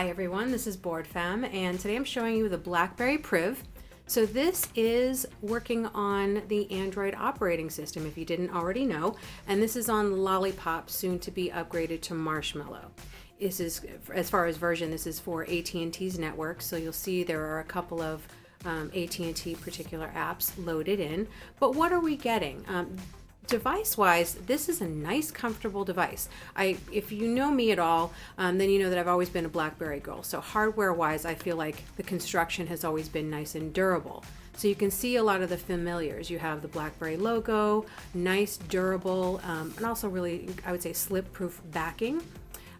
Hi everyone, this is Booredfemme, and today I'm showing you the BlackBerry Priv. So this is working on the Android operating system, if you didn't already know, and this is on Lollipop, soon to be upgraded to Marshmallow. This is, as far as version, this is for AT&T's network, so you'll see there are a couple of AT&T particular apps loaded in. But what are we getting? Device-wise, this is a nice, comfortable device. If you know me at all, then you know that I've always been a BlackBerry girl. So hardware-wise, I feel like the construction has always been nice and durable. So you can see a lot of the familiars. You have the BlackBerry logo, nice, durable, and also really, I would say, slip-proof backing.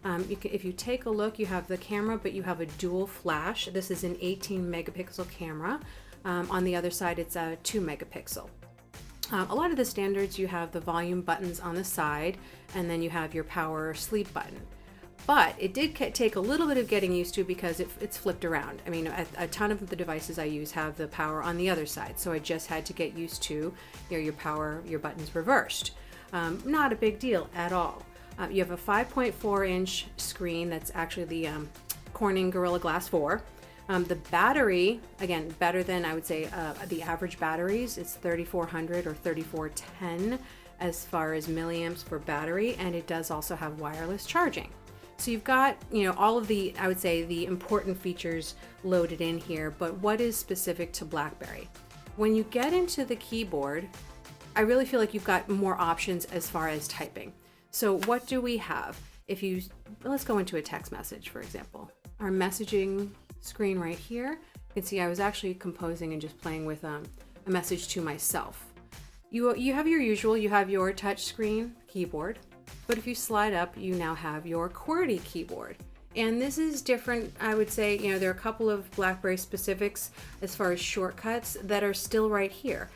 If you take a look, you have the camera, but you have a dual flash. This is an 18 megapixel camera. On the other side, it's a 2 megapixel. A lot of the standards, you have the volume buttons on the side, and then you have your power or sleep button. But it did take a little bit of getting used to because it's flipped around. I mean, a ton of the devices I use have the power on the other side, so I just had to get used to your power, your buttons reversed. Not a big deal at all. You have a 5.4-inch screen that's actually the Corning Gorilla Glass 4. The battery, again, better than I would say the average batteries. It's 3400 or 3410 as far as milliamps for battery, and it does also have wireless charging. So you've got, all of the, I would say, the important features loaded in here, but what is specific to BlackBerry? When you get into the keyboard, I really feel like you've got more options as far as typing. So what do we have? Let's go into a text message, for example. Our messaging screen right here. You can see I was actually composing and just playing with a message to myself. You have your usual, you have your touch screen keyboard, but if you slide up, you now have your Qwerty Keyboard. And this is different, I would say, there are a couple of BlackBerry specifics as far as shortcuts that are still right here.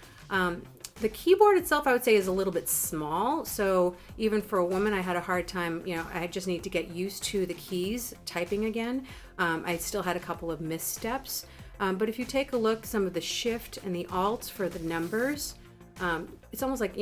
The keyboard itself, I would say, is a little bit small. So even for a woman, I had a hard time, I just need to get used to the keys typing again. I still had a couple of missteps. But if you take a look, some of the shift and the alt for the numbers, it's almost like,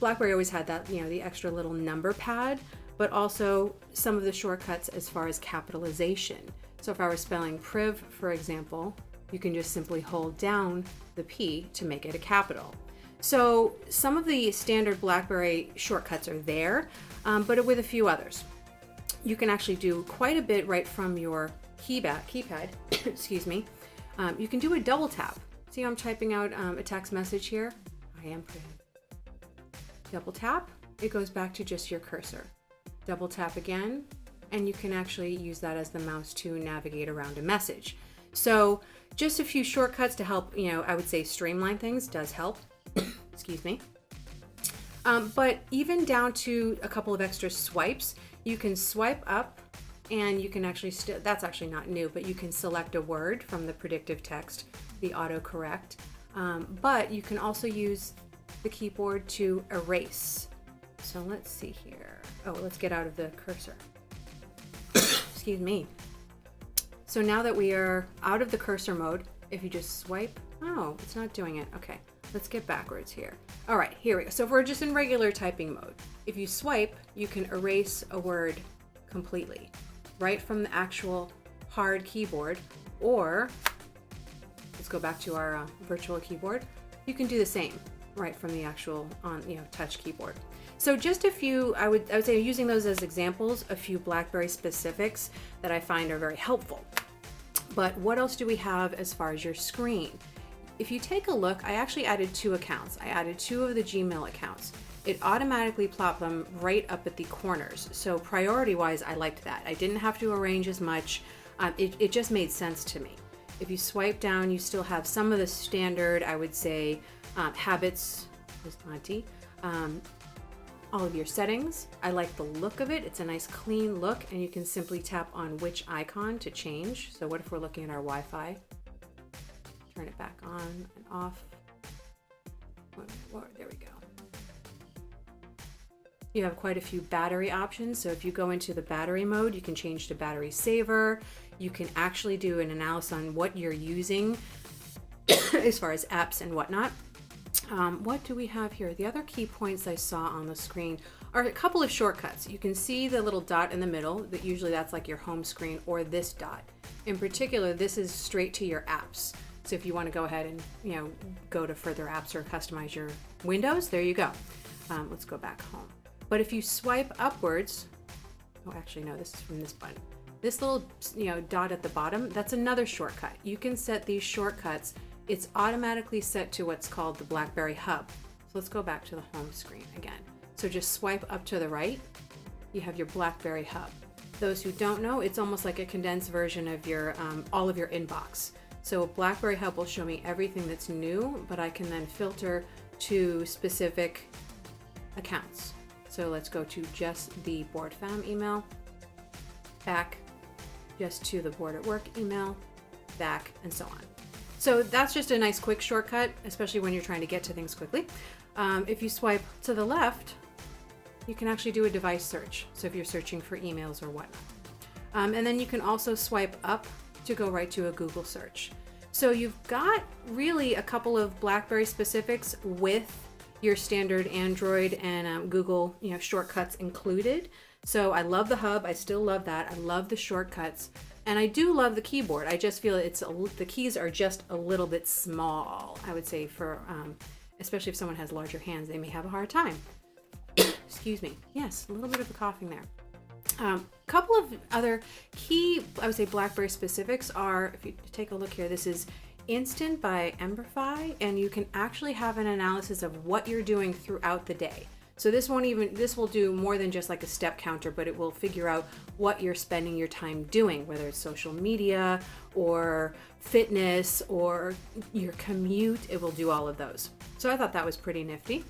BlackBerry always had that, the extra little number pad, but also some of the shortcuts as far as capitalization. So if I were spelling Priv, for example, you can just simply hold down the P to make it a capital. So some of the standard BlackBerry shortcuts are there, but with a few others. You can actually do quite a bit right from your keypad, excuse me. You can do a double tap. See how I'm typing out a text message here? I am Priv. Double tap, it goes back to just your cursor. Double tap again, and you can actually use that as the mouse to navigate around a message. So just a few shortcuts to help, I would say streamline things does help. Excuse me. But even down to a couple of extra swipes, you can swipe up and you can actually, that's actually not new, but you can select a word from the predictive text, the autocorrect. But you can also use the keyboard to erase. So let's see here. Oh, let's get out of the cursor. Excuse me. So now that we are out of the cursor mode, if you just swipe, oh, it's not doing it. Okay. Let's get backwards here. All right, here we go. So if we're just in regular typing mode, if you swipe, you can erase a word completely, right from the actual hard keyboard, or let's go back to our virtual keyboard. You can do the same right from the actual touch keyboard. So just a few, I would say, using those as examples, a few BlackBerry specifics that I find are very helpful. But what else do we have as far as your screen? If you take a look, I actually added 2 accounts. I added 2 of the Gmail accounts. It automatically plopped them right up at the corners. So priority-wise, I liked that. I didn't have to arrange as much. It just made sense to me. If you swipe down, you still have some of the standard, I would say, habits, all of your settings. I like the look of it. It's a nice clean look, and you can simply tap on which icon to change. So what if we're looking at our Wi-Fi? Turn it back on and off. There we go. You have quite a few battery options. So if you go into the battery mode, you can change to battery saver. You can actually do an analysis on what you're using as far as apps and whatnot. What do we have here? The other key points I saw on the screen are a couple of shortcuts. You can see the little dot in the middle, that usually that's like your home screen, or this dot. In particular, this is straight to your apps. So if you want to go ahead and, go to further apps or customize your windows, there you go. Let's go back home. But if you swipe upwards, oh, actually, no, this is from this button. This little, dot at the bottom, that's another shortcut. You can set these shortcuts. It's automatically set to what's called the Blackberry Hub. So let's go back to the home screen again. So just swipe up to the right, you have your Blackberry Hub. Those who don't know, it's almost like a condensed version of your all of your inbox. So Blackberry Hub will show me everything that's new, but I can then filter to specific accounts. So let's go to just the Booredfemme email, back, just to the Board at Work email, back, and so on. So that's just a nice quick shortcut, especially when you're trying to get to things quickly. If you swipe to the left, you can actually do a device search. So if you're searching for emails or whatnot. And then you can also swipe up to go right to a Google search. So you've got really a couple of BlackBerry specifics with your standard Android and Google shortcuts included. So I love the hub. I still love that. I love the shortcuts. And I do love the keyboard. I just feel the keys are just a little bit small. I would say for, especially if someone has larger hands, they may have a hard time. Excuse me. Yes, a little bit of a coughing there. Couple of other key, I would say, BlackBerry specifics are, if you take a look here, this is Instant by Emberfy, and you can actually have an analysis of what you're doing throughout the day. So this will do more than just like a step counter, but it will figure out what you're spending your time doing, whether it's social media or fitness or your commute. It will do all of those. So I thought that was pretty nifty.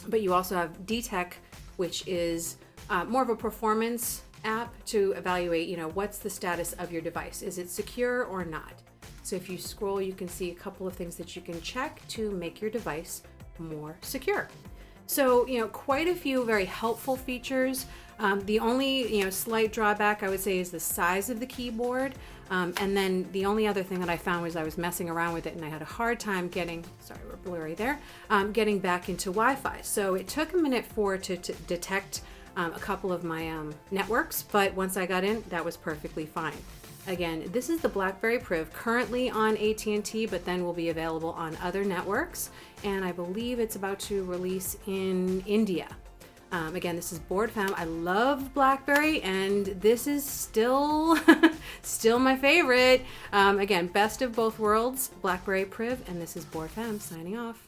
But you also have Detect, which is more of a performance app to evaluate, what's the status of your device. Is it secure or not? So if you scroll, you can see a couple of things that you can check to make your device more secure. So, quite a few very helpful features. The only, slight drawback I would say is the size of the keyboard. And then the only other thing that I found was I was messing around with it and I had a hard time getting, sorry, we're blurry there, getting back into Wi-Fi. So it took a minute for it to detect a couple of my networks, but once I got in, that was perfectly fine. Again, this is the BlackBerry Priv, currently on AT&T, but then will be available on other networks. And I believe it's about to release in India. Again, this is Booredfemme. I love BlackBerry, and this is still my favorite. Again, best of both worlds, BlackBerry Priv, and this is Booredfemme signing off.